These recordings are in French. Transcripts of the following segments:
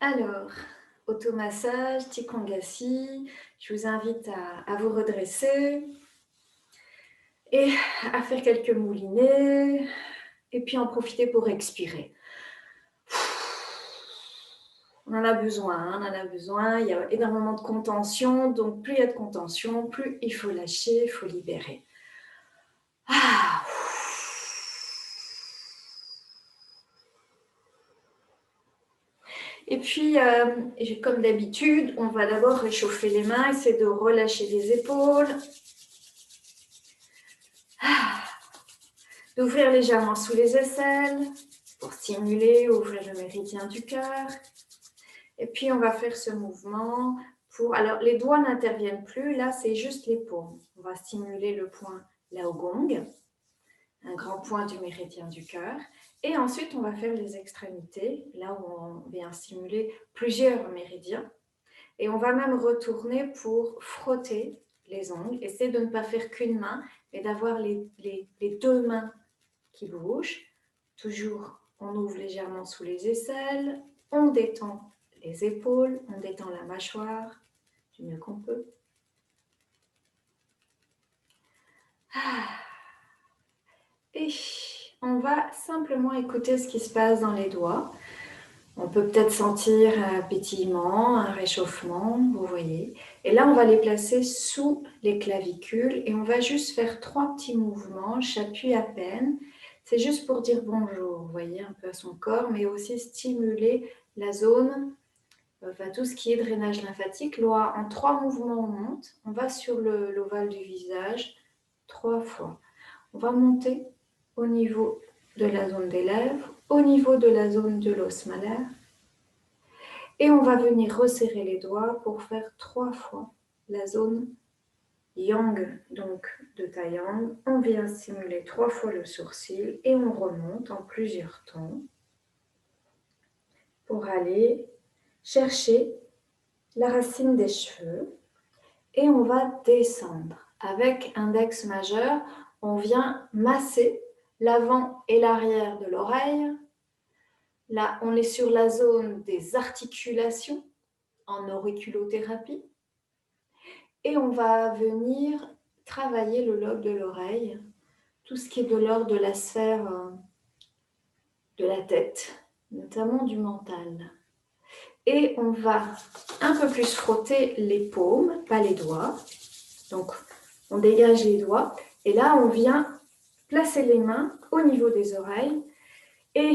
Alors, automassage, Tikongassi, je vous invite à vous redresser et à faire quelques moulinets et puis en profiter pour expirer. On en a besoin, hein, on en a besoin, il y a énormément de contention, donc plus il y a de contention, plus il faut lâcher, il faut libérer. Ah. Et puis, comme d'habitude, on va d'abord réchauffer les mains, essayer de relâcher les épaules. D'ouvrir légèrement sous les aisselles pour stimuler, ouvrir le méridien du cœur. Et puis, on va faire ce mouvement pour... Alors, les doigts n'interviennent plus, là, c'est juste les paumes. On va stimuler le point Laogong, un grand point du méridien du cœur. Et ensuite, on va faire les extrémités, là où on vient stimuler plusieurs méridiens. Et on va même retourner pour frotter les ongles. Essayez de ne pas faire qu'une main, mais d'avoir les deux mains qui bougent. Toujours, on ouvre légèrement sous les aisselles, on détend les épaules, on détend la mâchoire du mieux qu'on peut. Et on va simplement écouter ce qui se passe dans les doigts. On peut peut-être sentir un pétillement, un réchauffement, vous voyez. Et là, on va les placer sous les clavicules et on va juste faire 3 petits mouvements. J'appuie à peine. C'est juste pour dire bonjour, vous voyez, un peu à son corps, mais aussi stimuler la zone, enfin, tout ce qui est drainage lymphatique. Là, en 3 mouvements, on monte. On va sur l'ovale du visage 3 fois. On va monter au niveau de la zone des lèvres, au niveau de la zone de l'os malaire. Et on va venir resserrer les doigts pour faire 3 fois la zone yang, donc de Taiyang. On vient stimuler 3 fois le sourcil et on remonte en plusieurs temps pour aller chercher la racine des cheveux. Et on va descendre. Avec index majeur, on vient masser l'avant et l'arrière de l'oreille. Là, on est sur la zone des articulations en auriculothérapie. Et on va venir travailler le lobe de l'oreille, tout ce qui est de l'ordre de la sphère de la tête, notamment du mental. Et on va un peu plus frotter les paumes, pas les doigts. Donc, on dégage les doigts. Et là, on vient placer les mains au niveau des oreilles. Et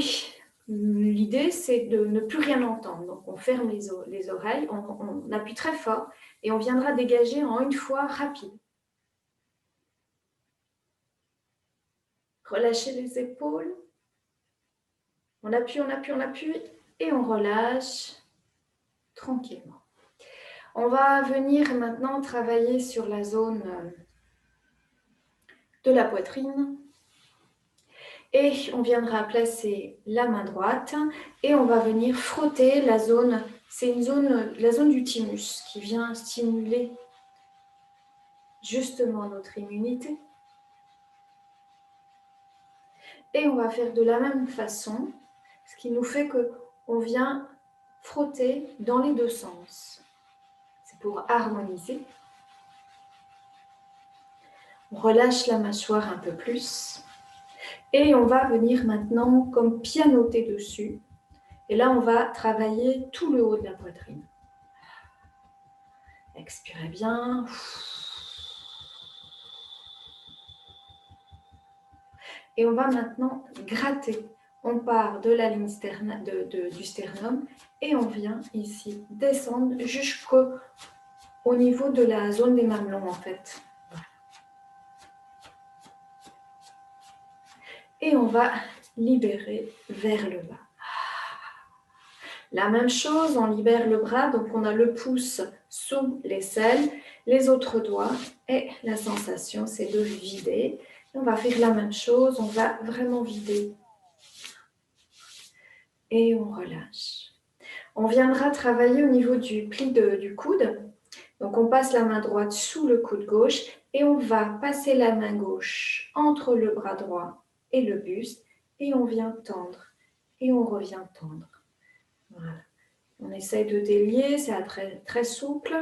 l'idée, c'est de ne plus rien entendre. Donc, on ferme les oreilles, on appuie très fort et on viendra dégager en une fois rapide. Relâchez les épaules. On appuie, on appuie, on appuie et on relâche tranquillement. On va venir maintenant travailler sur la zone de la poitrine. Et on viendra placer la main droite et on va venir frotter la zone. C'est la zone du thymus qui vient stimuler justement notre immunité. Et on va faire de la même façon, ce qui nous fait qu'on vient frotter dans les deux sens. C'est pour harmoniser. On relâche la mâchoire un peu plus. Et on va venir maintenant comme pianoter dessus. Et là, on va travailler tout le haut de la poitrine. Expirez bien. Et on va maintenant gratter. On part de la ligne du sternum et on vient ici descendre jusqu'au niveau de la zone des mamelons en fait. Et on va libérer vers le bas. La même chose, on libère le bras, donc on a le pouce sous l'aisselle, les autres doigts et la sensation c'est de vider. On va faire la même chose, on va vraiment vider. Et on relâche. On viendra travailler au niveau du pli du coude. Donc on passe la main droite sous le coude gauche et on va passer la main gauche entre le bras droit et le buste et on vient tendre et on revient tendre. Voilà. On essaye de délier, c'est très, très souple.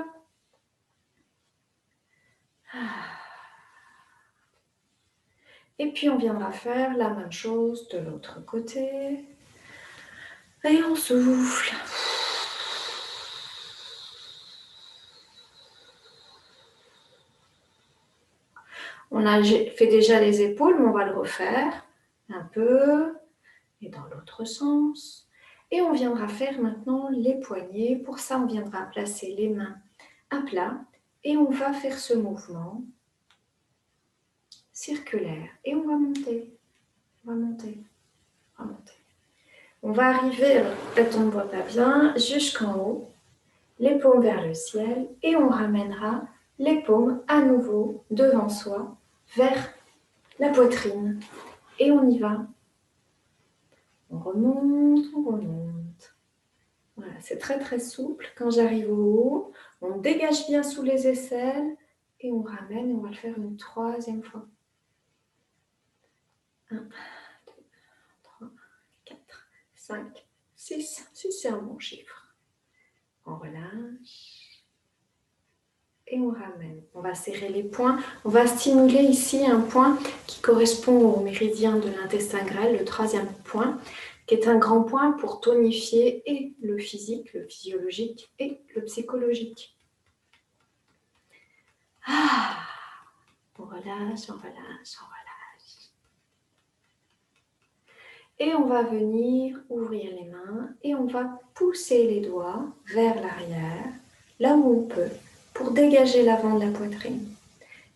Et puis on viendra faire la même chose de l'autre côté. Et on souffle. On a fait déjà les épaules, mais on va le refaire un peu. Et dans l'autre sens. Et on viendra faire maintenant les poignets. Pour ça, on viendra placer les mains à plat. Et on va faire ce mouvement circulaire. Et on va monter. On va monter. On va monter. On va arriver, peut-être on ne voit pas bien, jusqu'en haut. Les paumes vers le ciel. Et on ramènera les paumes à nouveau devant soi, vers la poitrine. Et on y va. On remonte, on remonte. Voilà, c'est très très souple. Quand j'arrive au haut, on dégage bien sous les aisselles et on ramène et on va le faire une troisième fois. 1, 2, 3, 4, 5, 6. 6, c'est un bon chiffre. On relâche et on ramène. On va serrer les poings. On va stimuler ici un point qui correspond au méridien de l'intestin grêle, le troisième point, qui est un grand point pour tonifier et le physique, le physiologique et le psychologique. On relâche, on relâche, on relâche. Et on va venir ouvrir les mains et on va pousser les doigts vers l'arrière, là où on peut, pour dégager l'avant de la poitrine.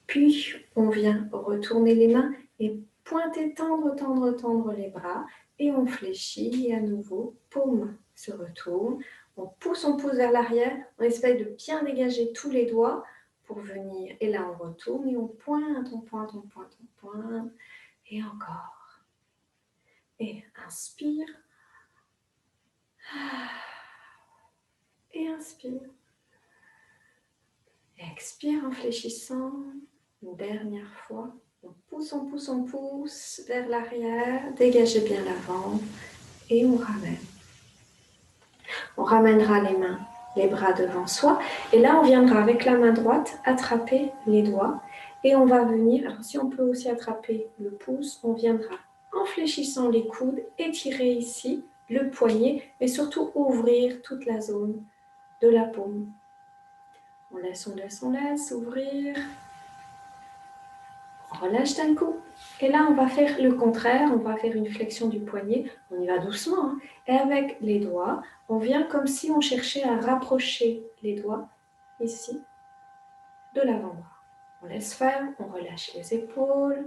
Puis, on vient retourner les mains et pointer, tendre, tendre, tendre les bras. Et on fléchit et à nouveau, paume se retourne. On pousse vers l'arrière. On essaye de bien dégager tous les doigts pour venir. Et là, on retourne et on pointe, on pointe, on pointe, on pointe. Et encore. Et inspire. Et inspire. Et expire en fléchissant. Une dernière fois. On pousse, on pousse, on pousse vers l'arrière. Dégagez bien l'avant. Et on ramène. On ramènera les mains, les bras devant soi. Et là, on viendra avec la main droite attraper les doigts. Et on va venir, alors si on peut aussi attraper le pouce, on viendra en fléchissant les coudes, étirer ici le poignet, mais surtout ouvrir toute la zone de la paume. On laisse, on laisse, on laisse, ouvrir. On relâche d'un coup. Et là, on va faire le contraire. On va faire une flexion du poignet. On y va doucement. Hein. Et avec les doigts, on vient comme si on cherchait à rapprocher les doigts, ici, de l'avant-bras. On laisse faire, on relâche les épaules.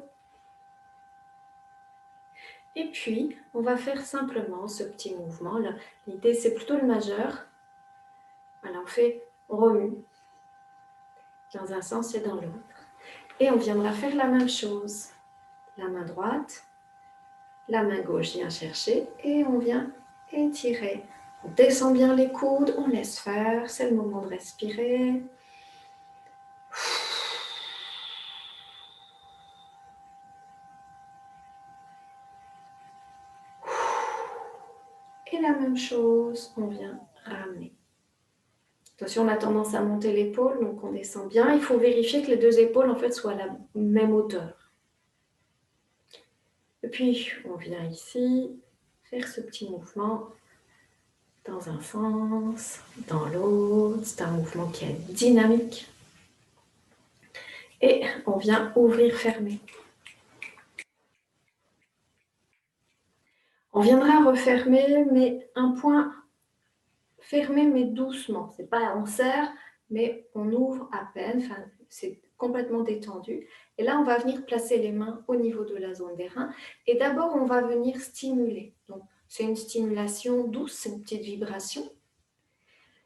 Et puis, on va faire simplement ce petit mouvement-là. L'idée, c'est plutôt le majeur. Voilà, on remue dans un sens et dans l'autre. Et on viendra faire la même chose. La main droite, la main gauche vient chercher et on vient étirer. On descend bien les coudes, on laisse faire, c'est le moment de respirer. Et la même chose, on vient ramener. Attention, on a tendance à monter l'épaule, donc on descend bien. Il faut vérifier que les deux épaules en fait soient à la même hauteur. Et puis, on vient ici faire ce petit mouvement dans un sens, dans l'autre. C'est un mouvement qui est dynamique. Et on vient ouvrir, fermer. On viendra refermer, mais un point fermé, mais doucement. C'est pas on serre, mais on ouvre à peine. Enfin, c'est complètement détendu. Et là, on va venir placer les mains au niveau de la zone des reins. Et d'abord, on va venir stimuler. Donc, c'est une stimulation douce, c'est une petite vibration.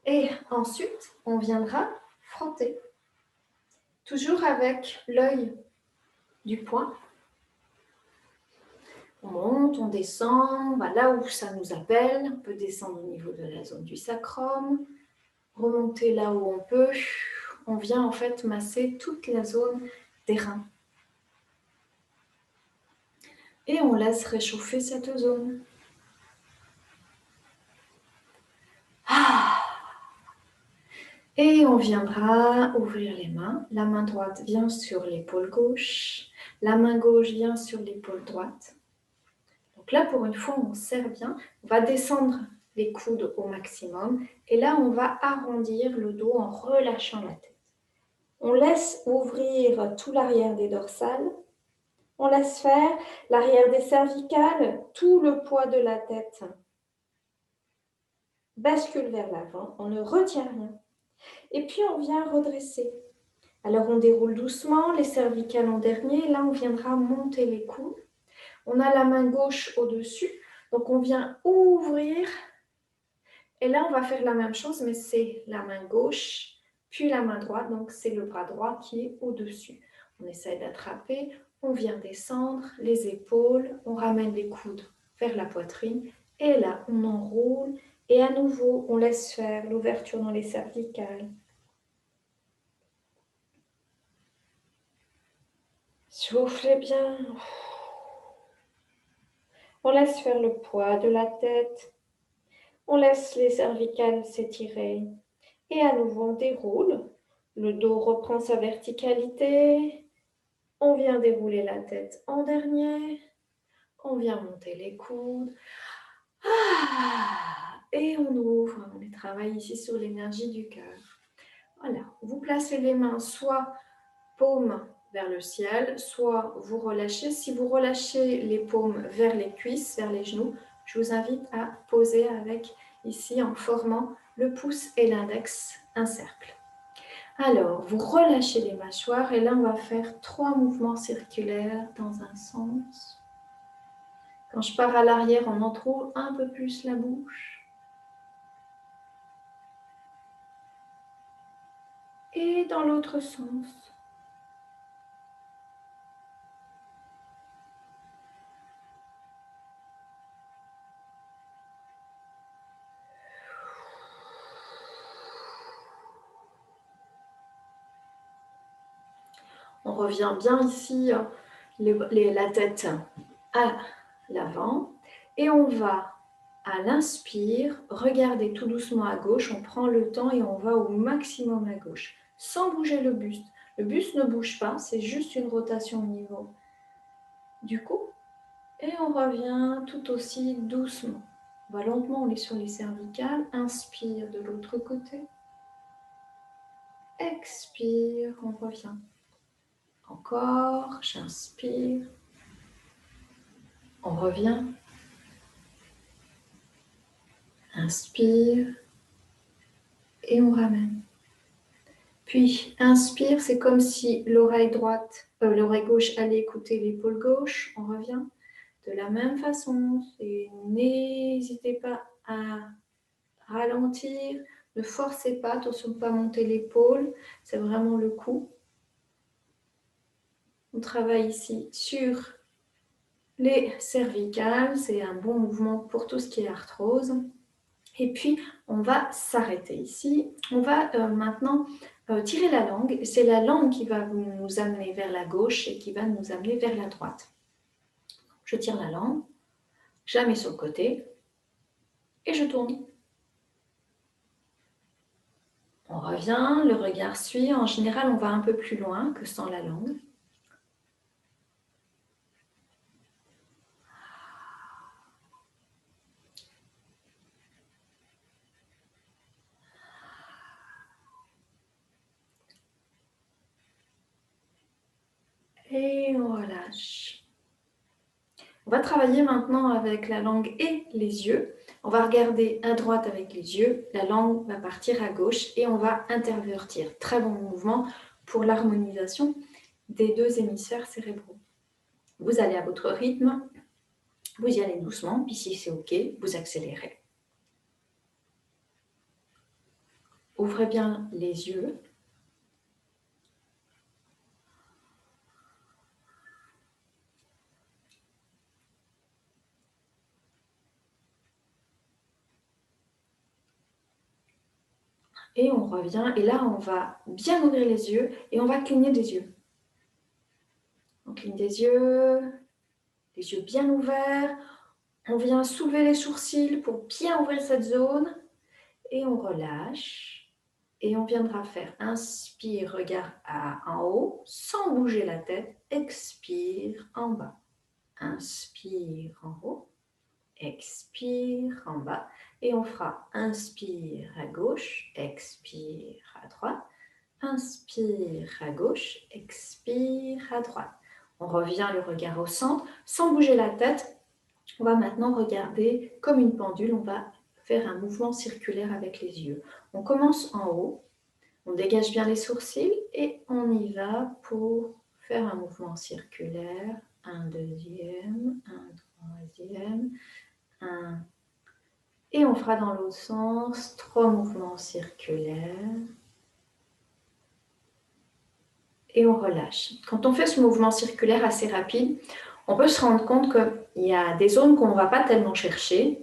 Et ensuite, on viendra frotter. Toujours avec l'œil du poing. On monte, on descend, on va là où ça nous appelle. On peut descendre au niveau de la zone du sacrum, remonter là où on peut. On vient en fait masser toute la zone des reins. Et on laisse réchauffer cette zone. Et on viendra ouvrir les mains. La main droite vient sur l'épaule gauche. La main gauche vient sur l'épaule droite. Donc là, pour une fois, on serre bien. On va descendre les coudes au maximum. Et là, on va arrondir le dos en relâchant la tête. On laisse ouvrir tout l'arrière des dorsales. On laisse faire l'arrière des cervicales, tout le poids de la tête bascule vers l'avant. On ne retient rien. Et puis, on vient redresser. Alors, on déroule doucement, les cervicales en dernier. Là, on viendra monter les coudes. On a la main gauche au-dessus. Donc, on vient ouvrir. Et là, on va faire la même chose, mais c'est la main gauche, puis la main droite. Donc, c'est le bras droit qui est au-dessus. On essaie d'attraper. On vient descendre les épaules. On ramène les coudes vers la poitrine. Et là, on enroule. Et à nouveau, on laisse faire l'ouverture dans les cervicales. Soufflez bien. On laisse faire le poids de la tête. On laisse les cervicales s'étirer. Et à nouveau, on déroule. Le dos reprend sa verticalité. On vient dérouler la tête en dernier. On vient monter les coudes. Et on ouvre. On travaille ici sur l'énergie du cœur. Voilà. Vous placez les mains soit paumes vers le ciel, soit vous relâchez. Si vous relâchez les paumes vers les cuisses, vers les genoux, je vous invite à poser avec ici en formant le pouce et l'index un cercle. Alors, vous relâchez les mâchoires et là, on va faire 3 mouvements circulaires dans un sens. Quand je pars à l'arrière, on entrouvre un peu plus la bouche. Et dans l'autre sens. On revient bien ici, la tête à l'avant. Et on va, à l'inspire, regarder tout doucement à gauche. On prend le temps et on va au maximum à gauche, sans bouger le buste. Le buste ne bouge pas, c'est juste une rotation au niveau du cou. Et on revient tout aussi doucement. On va lentement, on est sur les cervicales. Inspire de l'autre côté. Expire, on revient. Encore, j'inspire. On revient. Inspire. Et on ramène. Puis, inspire, c'est comme si l'oreille gauche allait écouter l'épaule gauche. On revient. De la même façon, et n'hésitez pas à ralentir. Ne forcez pas, attention de ne pas monter l'épaule. C'est vraiment le cou. On travaille ici sur les cervicales. C'est un bon mouvement pour tout ce qui est arthrose. Et puis, on va s'arrêter ici. On va maintenant tirer la langue. C'est la langue qui va nous amener vers la gauche et qui va nous amener vers la droite. Je tire la langue, je la mets sur le côté et je tourne. On revient, le regard suit. En général, on va un peu plus loin que sans la langue. Et on relâche. On va travailler maintenant avec la langue et les yeux. On va regarder à droite avec les yeux. La langue va partir à gauche et on va intervertir. Très bon mouvement pour l'harmonisation des 2 hémisphères cérébraux. Vous allez à votre rythme. Vous y allez doucement. Puis si c'est OK, vous accélérez. Ouvrez bien les yeux. Et on revient. Et là, on va bien ouvrir les yeux et on va cligner des yeux. On cligne des yeux, les yeux bien ouverts. On vient soulever les sourcils pour bien ouvrir cette zone. Et on relâche. Et on viendra faire inspire, regard en haut, sans bouger la tête. Expire en bas. Inspire en haut. Expire en bas. Et on fera inspire à gauche, expire à droite. Inspire à gauche, expire à droite. On revient le regard au centre, sans bouger la tête. On va maintenant regarder comme une pendule. On va faire un mouvement circulaire avec les yeux. On commence en haut. On dégage bien les sourcils et on y va pour faire un mouvement circulaire. Un deuxième, un troisième, un. Et on fera dans l'autre sens 3 mouvements circulaires. Et on relâche. Quand on fait ce mouvement circulaire assez rapide, on peut se rendre compte qu'il y a des zones qu'on ne va pas tellement chercher.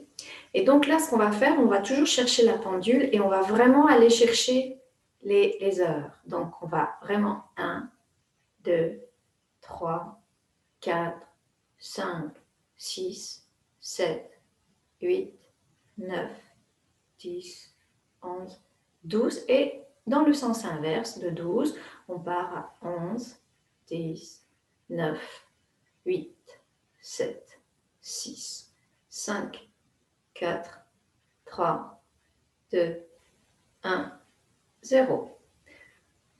Et donc là, ce qu'on va faire, on va toujours chercher la pendule et on va vraiment aller chercher les heures. Donc, on va vraiment 1, 2, 3, 4, 5, 6, 7, 8, 9, 10, 11, 12. Et dans le sens inverse de 12, on part à 11, 10, 9, 8, 7, 6, 5, 4, 3, 2, 1, 0.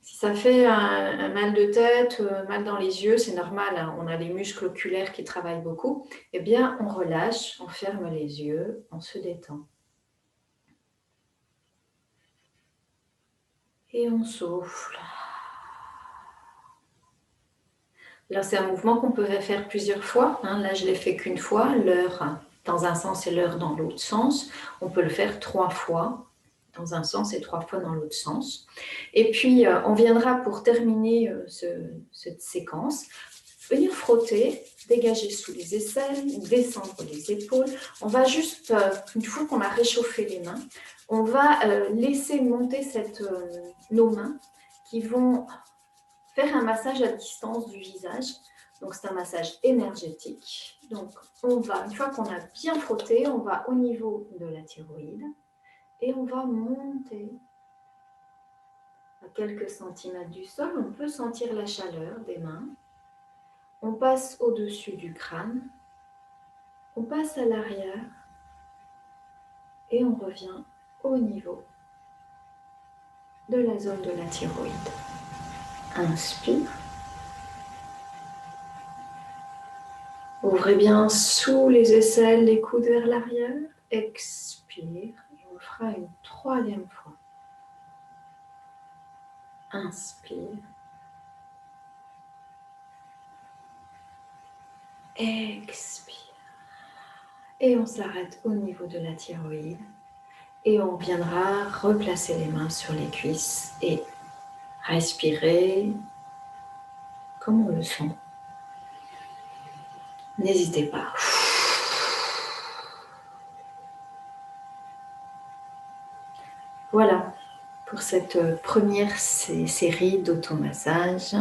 Si ça fait un mal de tête, mal dans les yeux, c'est normal, hein, on a les muscles oculaires qui travaillent beaucoup, eh bien on relâche, on ferme les yeux, on se détend. Et on souffle. Là, c'est un mouvement qu'on peut faire plusieurs fois. Hein. Là, je ne l'ai fait qu'une fois, l'heure dans un sens et l'heure dans l'autre sens. On peut le faire 3 fois dans un sens et 3 fois dans l'autre sens. Et puis, on viendra pour terminer cette séquence, venir frotter, dégager sous les aisselles, descendre les épaules. On va juste, une fois qu'on a réchauffé les mains, on va laisser monter nos mains qui vont faire un massage à distance du visage. Donc, c'est un massage énergétique. Donc, on va, une fois qu'on a bien frotté, on va au niveau de la thyroïde et on va monter à quelques centimètres du sol. On peut sentir la chaleur des mains. On passe au-dessus du crâne. On passe à l'arrière et on revient au niveau de la zone de la thyroïde. Inspire. Ouvrez bien sous les aisselles, les coudes vers l'arrière. Expire. Et on fera une 3e fois. Inspire. Expire. Et on s'arrête au niveau de la thyroïde. Et on viendra replacer les mains sur les cuisses et respirer comme on le sent. N'hésitez pas. Voilà pour cette première série d'automassage.